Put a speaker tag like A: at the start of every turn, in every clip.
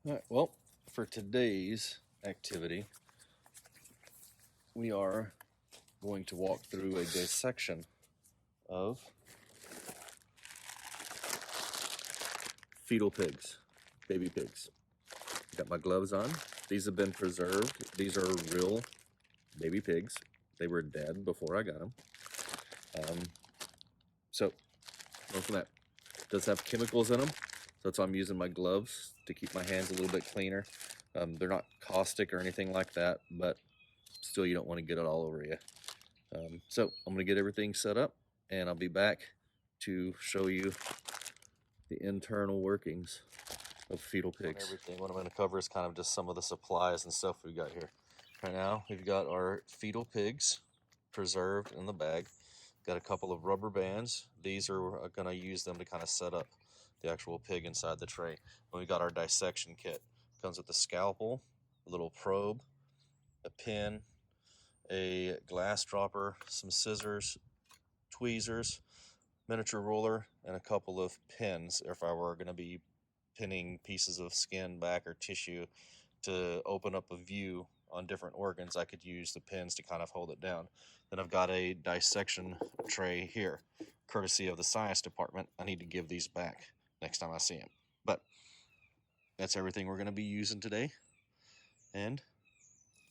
A: All right, well, for today's activity, we are going to walk through a dissection of fetal pigs, baby pigs. Got my gloves on. These have been preserved. These are real baby pigs. They were dead before I got them. So, going from that. It does have chemicals in them, so that's why I'm using my gloves to keep my hands a little bit cleaner. They're not caustic or anything like that, but still you don't want to get it all over you. So I'm going to get everything set up, and I'll be back to show you the internal workings of fetal pigs. Everything. What I'm going to cover is kind of just some of the supplies and stuff we've got here. Right now, we've got our fetal pigs preserved in the bag. Got a couple of rubber bands. These are going to use them to kind of set up the actual pig inside the tray. And we've got our dissection kit. Comes with a scalpel, a little probe, a pin, a glass dropper, some scissors, tweezers, miniature ruler, and a couple of pins if I were going to be pinning pieces of skin back or tissue to open up a view on different organs. I could use the pins to kind of hold it down. Then I've got a dissection tray here, courtesy of the science department. I need to give these back next time I see them. But that's everything we're going to be using today, and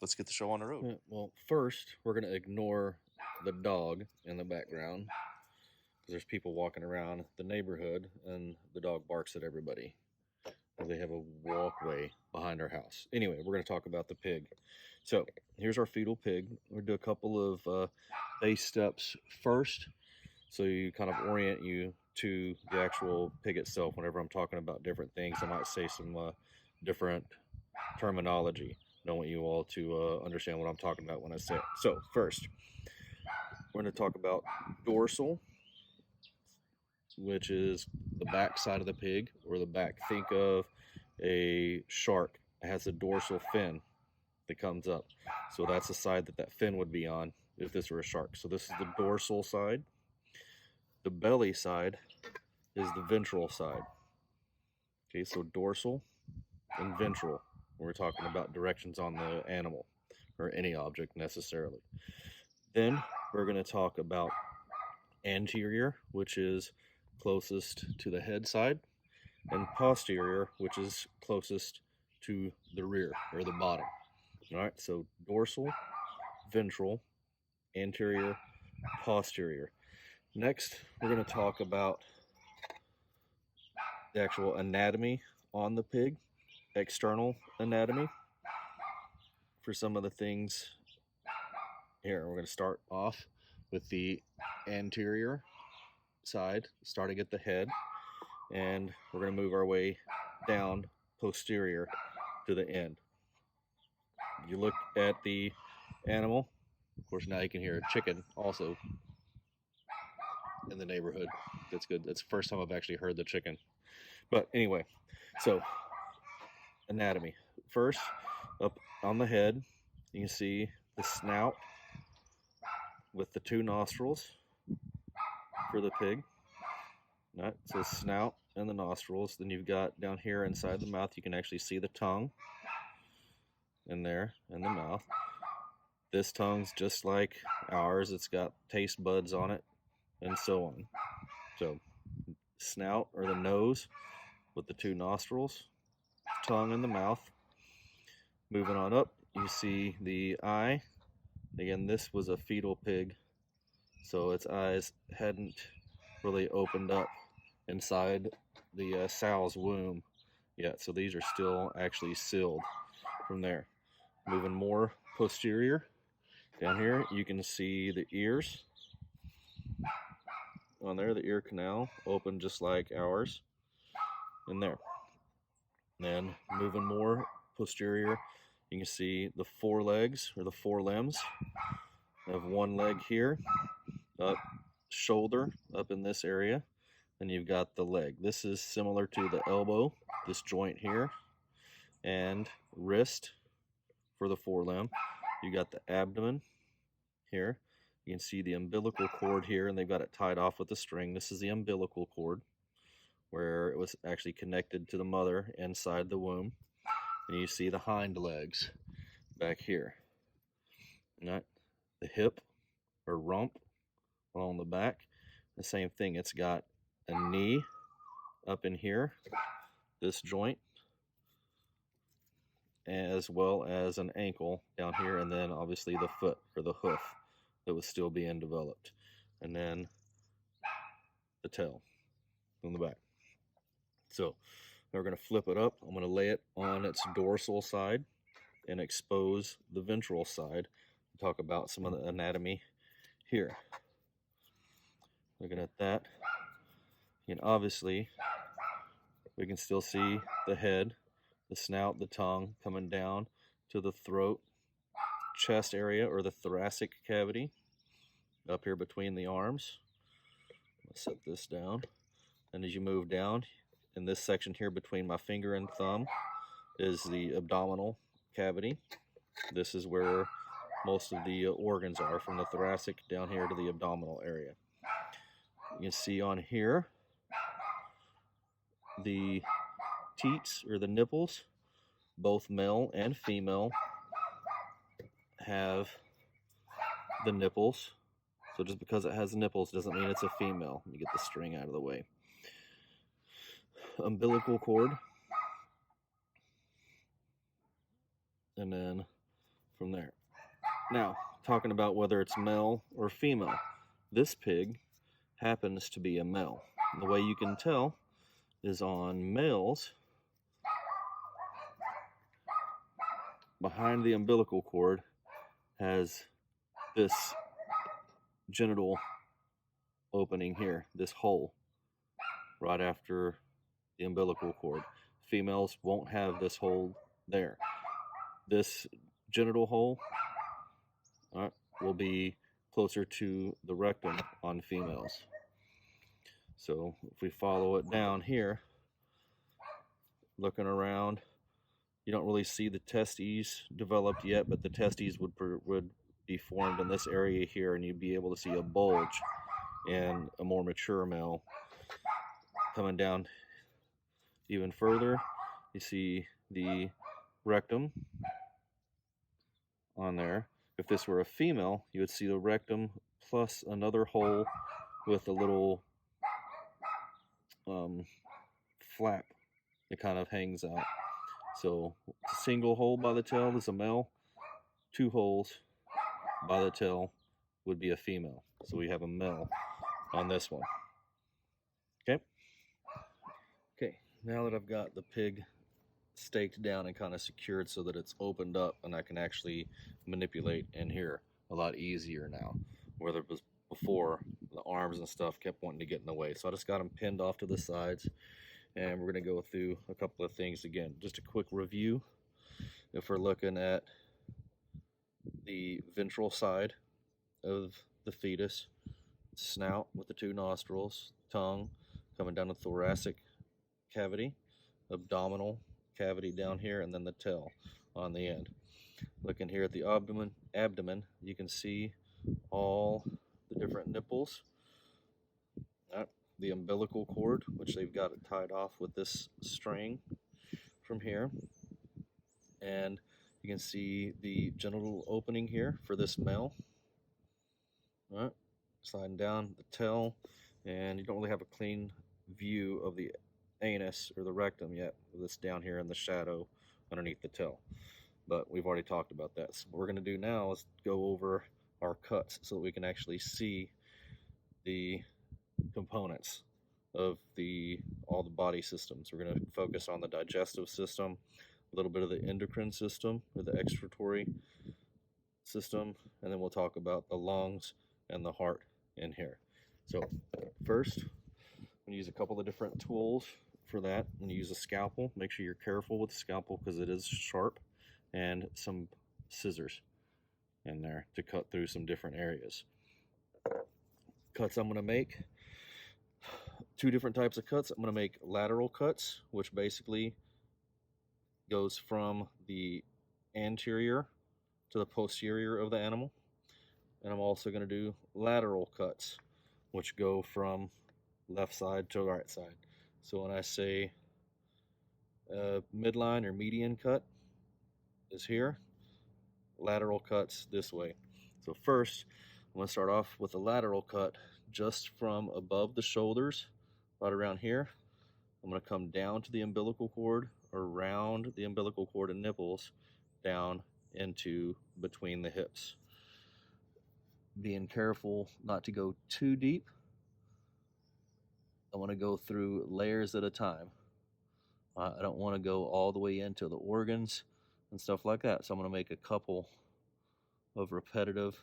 A: let's get the show on the road. Well, first we're going to ignore the dog in the background, because there's people walking around the neighborhood and the dog barks at everybody. They have a walkway behind our house. Anyway, we're going to talk about the pig. So here's our fetal pig. We'll do a couple of base steps first, so you kind of orient you to the actual pig itself. Whenever I'm talking about different things, I might say some different terminology. I don't want you all to understand what I'm talking about when I say it. So first, we're going to talk about dorsal, which is the back side of the pig, or the back. Think of a shark. It has a dorsal fin that comes up. So that's the side that fin would be on if this were a shark. So this is the dorsal side. The belly side is the ventral side. Okay, so dorsal and ventral. We're talking about directions on the animal, or any object necessarily. Then we're going to talk about anterior, which is closest to the head side, and posterior, which is closest to the rear, or the bottom. All right, so dorsal, ventral, anterior, posterior. Next, we're going to talk about the actual anatomy on the pig, external anatomy. For some of the things here, we're going to start off with the anterior side, starting at the head, and we're going to move our way down posterior to the end. You look at the animal. Of course, now you can hear a chicken also in the neighborhood. That's good. That's the first time I've actually heard the chicken. But anyway, so anatomy. First, up on the head, you can see the snout with the two nostrils for the pig. All right, so snout and the nostrils. Then you've got down here inside the mouth, you can actually see the tongue in there in the mouth. This tongue's just like ours. It's got taste buds on it and so on. So snout, or the nose with the two nostrils, tongue in the mouth. Moving on up, you see the eye. Again, this was a fetal pig, so its eyes hadn't really opened up inside the sow's womb yet, so these are still actually sealed from there. Moving more posterior, down here you can see the ears. On there, the ear canal open just like ours in there. Then moving more posterior, you can see the forelegs, or the forelimbs. I have one leg here, up shoulder up in this area, and you've got the leg. This is similar to the elbow, this joint here, and wrist for the forelimb. You got the abdomen here. You can see the umbilical cord here, and they've got it tied off with a string. This is the umbilical cord, where it was actually connected to the mother inside the womb. and you see the hind legs back here. Not the hip or rump along the back. The same thing. It's got a knee up in here, this joint, as well as an ankle down here, and then obviously the foot or the hoof that was still being developed, and then the tail on the back. So we're going to flip it up. I'm going to lay it on its dorsal side and expose the ventral side. Talk about some of the anatomy here. Looking at that, and obviously we can still see the head, the snout, the tongue coming down to the throat, chest area, or the thoracic cavity up here between the arms. I'll set this down, and as you move down in this section here between my finger and thumb is the abdominal cavity. This is where most of the organs are, from the thoracic down here to the abdominal area. You can see on here the teats or the nipples, both male and female have the nipples. So just because it has nipples doesn't mean it's a female. Let me get the string out of the way. Umbilical cord, and then from there. Now, talking about whether it's male or female, this pig happens to be a male. And the way you can tell is on males, behind the umbilical cord has this genital opening here, this hole right after the umbilical cord. Females won't have this hole there. This genital hole will be closer to the rectum on females. So if we follow it down here, looking around, you don't really see the testes developed yet, but the testes would be formed in this area here, and you'd be able to see a bulge in a more mature male. Coming down even further, you see the rectum on there. If this were a female, you would see the rectum plus another hole with a little flap that kind of hangs out. So a single hole by the tail is a male, 2 holes by the tail would be a female. So we have a male on this one. Okay, now that I've got the pig staked down and kind of secured so that it's opened up and I can actually manipulate in here a lot easier now, whether it was before the arms and stuff kept wanting to get in the way. So I just got them pinned off to the sides, and we're going to go through a couple of things again. Just a quick review. If we're looking at the ventral side of the fetus, snout with the 2 nostrils, tongue coming down the thoracic cavity, abdominal cavity down here, and then the tail on the end. Looking here at the abdomen, you can see all the different nipples, the umbilical cord, which they've got it tied off with this string from here, and you can see the genital opening here for this male. Sliding down the tail, and you don't really have a clean view of the anus or the rectum yet, with this down here in the shadow underneath the tail, but we've already talked about that. So what we're going to do now is go over our cuts so that we can actually see the components of all the body systems. We're going to focus on the digestive system, a little bit of the endocrine system or the excretory system, and then we'll talk about the lungs and the heart in here. So first, I'm going to use a couple of different tools for that. I'm going to use a scalpel. Make sure you're careful with the scalpel because it is sharp, and some scissors in there to cut through some different areas. Cuts I'm going to make, 2 different types of cuts. I'm going to make lateral cuts, which basically goes from the anterior to the posterior of the animal. And I'm also going to do lateral cuts, which go from left side to right side. So when I say midline or median cut, is here, lateral cuts this way. So first, I'm going to start off with a lateral cut just from above the shoulders, right around here. I'm going to come down to the umbilical cord, around the umbilical cord and nipples, down into between the hips. Being careful not to go too deep. I want to go through layers at a time. I don't want to go all the way into the organs and stuff like that. So I'm going to make a couple of repetitive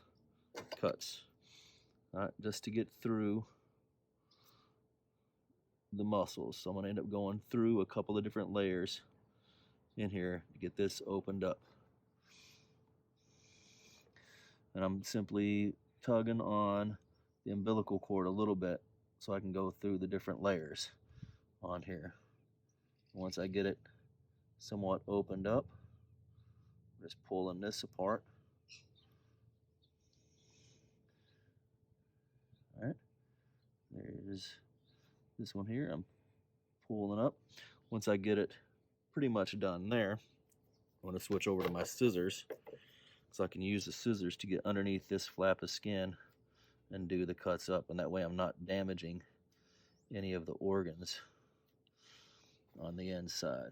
A: cuts, just to get through the muscles. So I'm going to end up going through a couple of different layers in here to get this opened up. And I'm simply tugging on the umbilical cord a little bit so I can go through the different layers on here. Once I get it somewhat opened up, just pulling this apart. All right, there's this one here. I'm pulling up. Once I get it pretty much done there, I'm going to switch over to my scissors so I can use the scissors to get underneath this flap of skin and do the cuts up, and that way I'm not damaging any of the organs on the inside.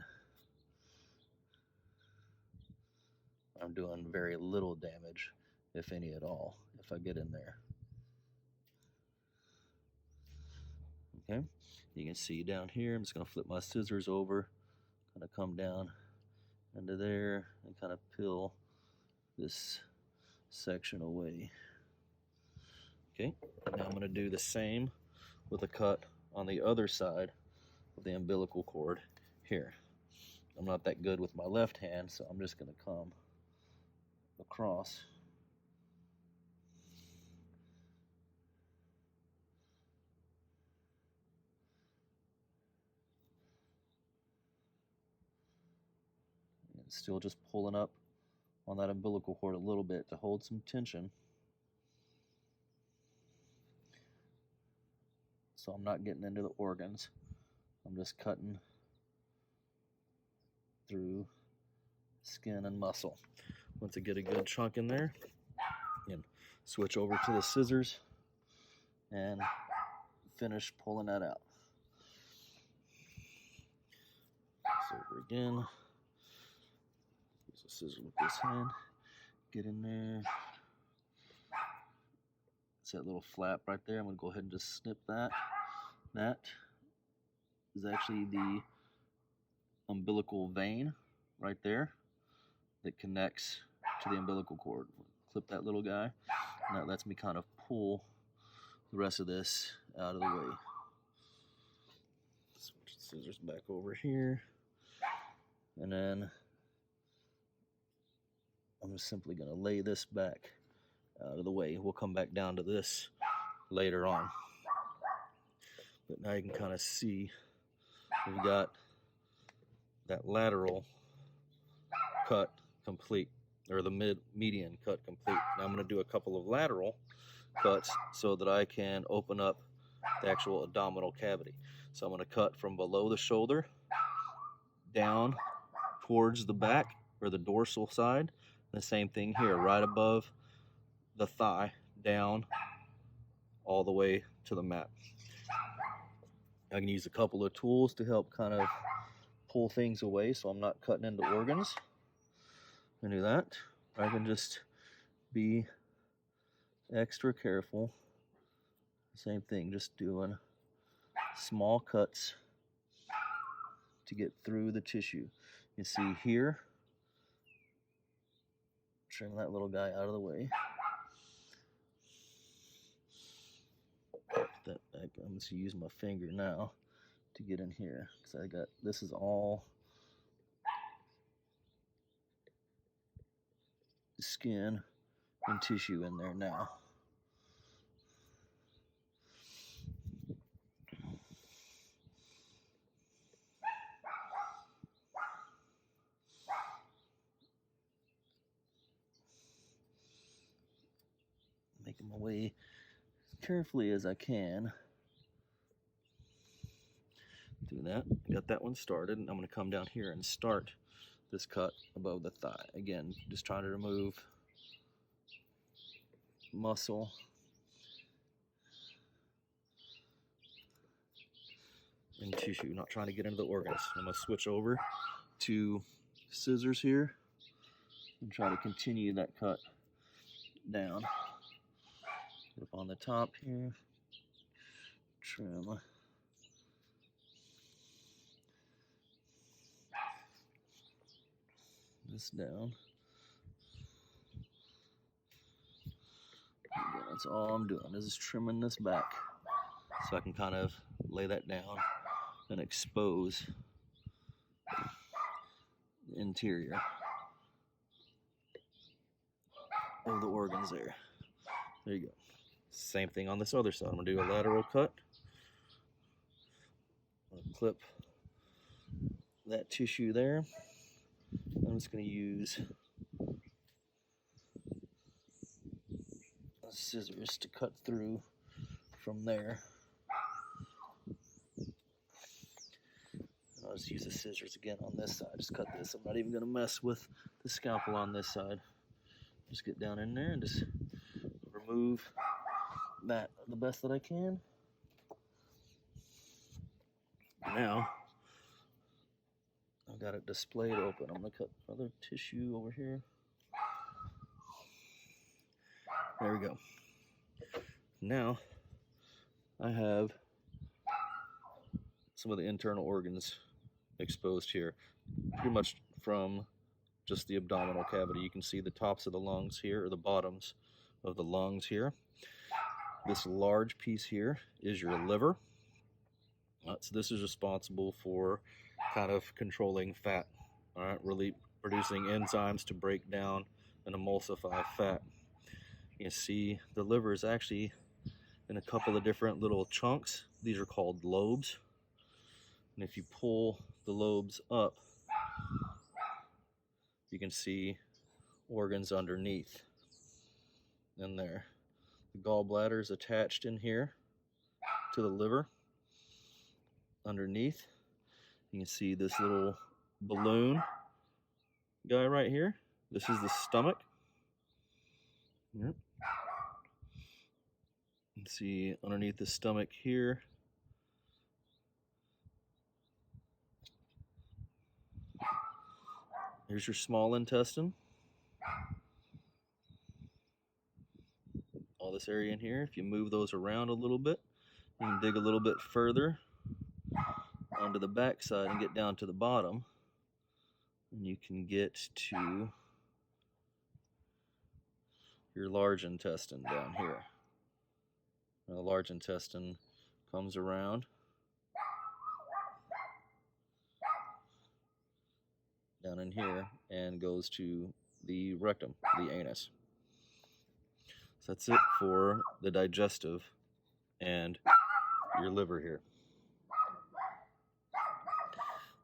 A: I'm doing very little damage, if any at all, if I get in there. Okay, you can see down here, I'm just going to flip my scissors over, kind of come down into there and kind of peel this section away. Okay, now I'm going to do the same with a cut on the other side of the umbilical cord here. I'm not that good with my left hand, so I'm just going to come across. And still just pulling up on that umbilical cord a little bit to hold some tension, so I'm not getting into the organs. I'm just cutting through skin and muscle. Once I get a good chunk in there, and switch over to the scissors and finish pulling that out. So over again, use a scissor with this hand, get in there. It's that little flap right there. I'm going to go ahead and just snip that. That is actually the umbilical vein right there that connects to the umbilical cord. Clip that little guy, and that lets me kind of pull the rest of this out of the way. Switch the scissors back over here, and then I'm just simply going to lay this back out of the way. We'll come back down to this later on. But now you can kind of see we've got that lateral cut complete, or the median cut complete. Now I'm going to do a couple of lateral cuts so that I can open up the actual abdominal cavity. So I'm going to cut from below the shoulder down towards the back, or the dorsal side. The same thing here, right above the thigh, down all the way to the mat. I can use a couple of tools to help kind of pull things away so I'm not cutting into organs. I can do that. I can just be extra careful. Same thing, just doing small cuts to get through the tissue. You see here, trim that little guy out of the way. I'm just gonna use my finger now to get in here, because I got, this is all skin and tissue in there now. Making my way as carefully as I can. Do that. Got that one started, and I'm going to come down here and start this cut above the thigh. Again, just trying to remove muscle and tissue, not trying to get into the organs. I'm going to switch over to scissors here and try to continue that cut down. Get up on the top here, trim this down. Again, that's all I'm doing is trimming this back so I can kind of lay that down and expose the interior of the organs there. There you go. Same thing on this other side. I'm going to do a lateral cut. I'm going to clip that tissue there. I'm just going to use scissors to cut through from there. I'll just use the scissors again on this side. Just cut this. I'm not even going to mess with the scalpel on this side. Just get down in there and just remove that the best that I can. Now, I've got it displayed open. I'm going to cut other tissue over here. There we go. Now, I have some of the internal organs exposed here, pretty much from just the abdominal cavity. You can see the tops of the lungs here, or the bottoms of the lungs here. This large piece here is your liver. So this is responsible for kind of controlling fat, all right, really producing enzymes to break down and emulsify fat. You can see the liver is actually in a couple of different little chunks. These are called lobes. And if you pull the lobes up, you can see organs underneath in there. The gallbladder is attached in here to the liver. Underneath, you can see this little balloon guy right here. This is the stomach. Yep. You can see underneath the stomach here. Here's your small intestine. All this area in here, if you move those around a little bit, you can dig a little bit further onto the back side and get down to the bottom. And you can get to your large intestine down here. Now, the large intestine comes around down in here and goes to the rectum, the anus. So that's it for the digestive and your liver here.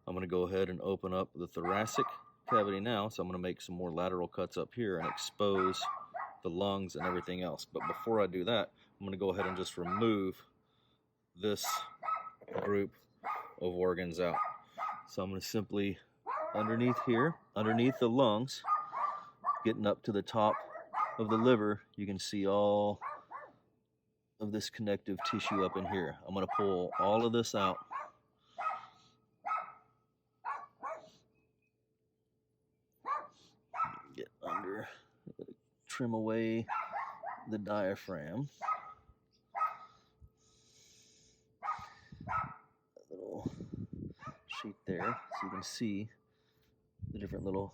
A: I'm going to go ahead and open up the thoracic cavity now, so I'm going to make some more lateral cuts up here and expose the lungs and everything else. But before I do that, I'm going to go ahead and just remove this group of organs out. So I'm going to simply, underneath here, underneath the lungs, getting up to the top of the liver, you can see all of this connective tissue up in here. I'm going to pull all of this out. Get under, trim away the diaphragm. That little sheet there, so you can see the different little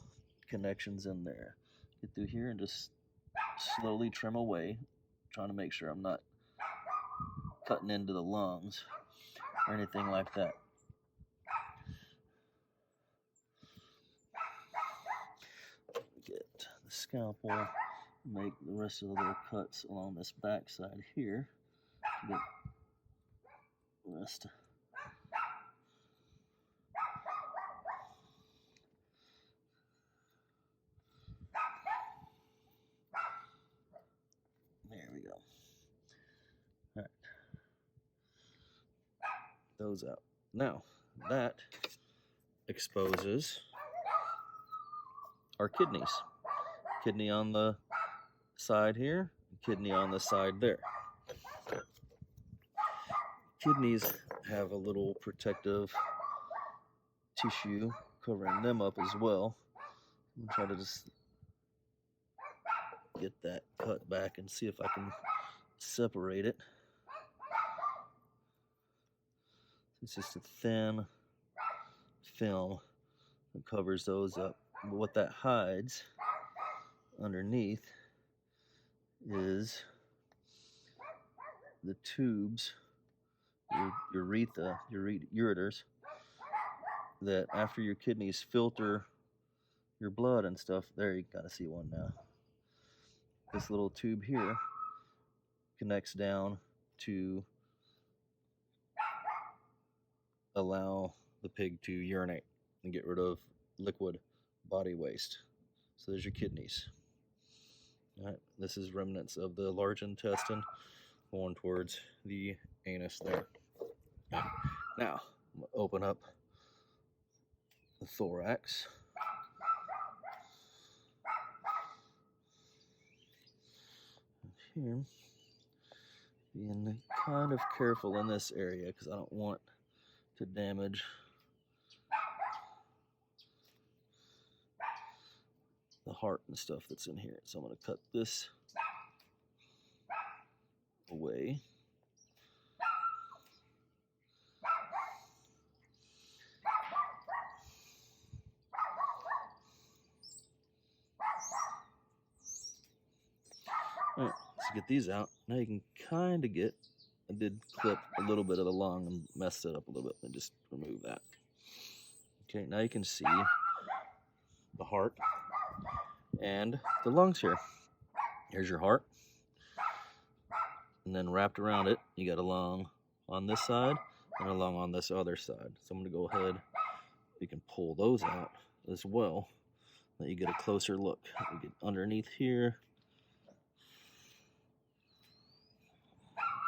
A: connections in there. Get through here and just slowly trim away, trying to make sure I'm not cutting into the lungs or anything like that. Get the scalpel, make the rest of the little cuts along this back side here. Get the rest. There we go. All right. Those out. Now, that exposes our kidneys. Kidney on the side here, kidney on the side there. Kidneys have a little protective tissue covering them up as well. I'm gonna try to just get that cut back and see if I can separate it. It's just a thin film that covers those up. But what that hides underneath is the tubes, your ureters, that after your kidneys filter your blood and stuff, there you gotta see one now. This little tube here connects down to allow the pig to urinate and get rid of liquid body waste. So there's your kidneys. All right, this is remnants of the large intestine going towards the anus there. Now, I'm going to open up the thorax. Here, being kind of careful in this area because I don't want to damage the heart and stuff that's in here. So I'm going to cut this away. All right, let's get these out. Now you can kind of get, I did clip a little bit of the lung and messed it up a little bit, and just remove that. Okay, now you can see the heart and the lungs here. Here's your heart. And then wrapped around it, you got a lung on this side and a lung on this other side. So I'm going to go ahead, you can pull those out as well, so you get a closer look. You get underneath here.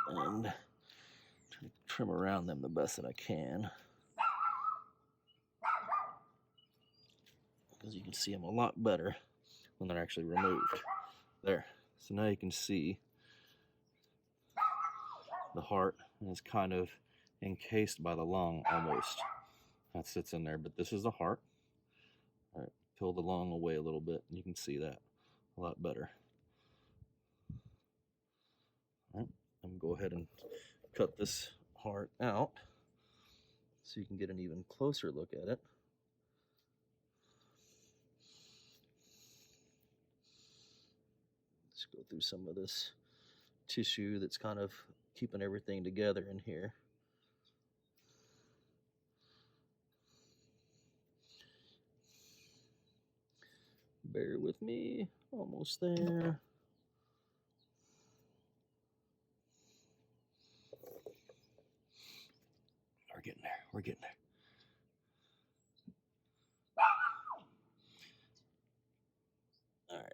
A: And try to trim around them the best that I can, because you can see them a lot better when they're actually removed. There. So now you can see the heart is kind of encased by the lung almost. That sits in there, but this is the heart. All right, peel the lung away a little bit, and you can see that a lot better. All right, I'm going to go ahead and cut this heart out so you can get an even closer look at it. Let's go through some of this tissue that's kind of keeping everything together in here. Bear with me, almost there. We're getting there. All right,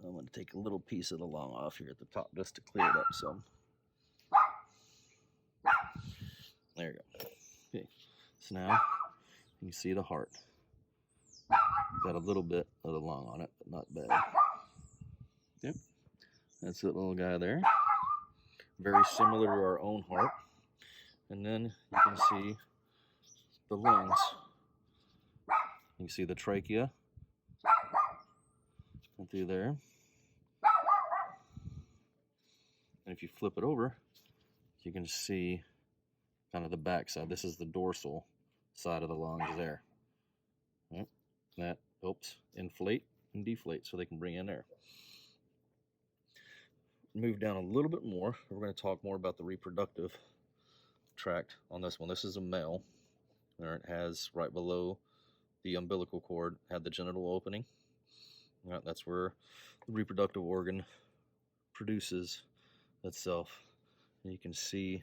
A: I'm going to take a little piece of the lung off here at the top just to clear it up some. There you go. Okay, so now you can see the heart. Got a little bit of the lung on it, but not bad. Yep, that's that little guy there. Very similar to our own heart. And then you can see the lungs. You can see the trachea through there. And if you flip it over, you can see kind of the back side. This is the dorsal side of the lungs there. Right? That helps inflate and deflate so they can bring in air. Move down a little bit more. We're going to talk more about the reproductive tract on this one. This is a male. There it has right below the umbilical cord, had the genital opening. Right, that's where the reproductive organ produces itself. And you can see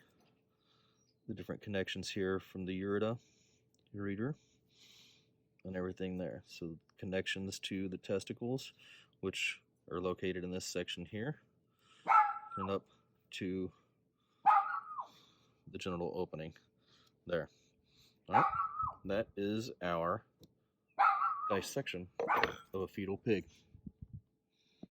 A: the different connections here from the ureter, and everything there. So connections to the testicles, which are located in this section here, and up to the genital opening there. All right, that is our dissection of a fetal pig.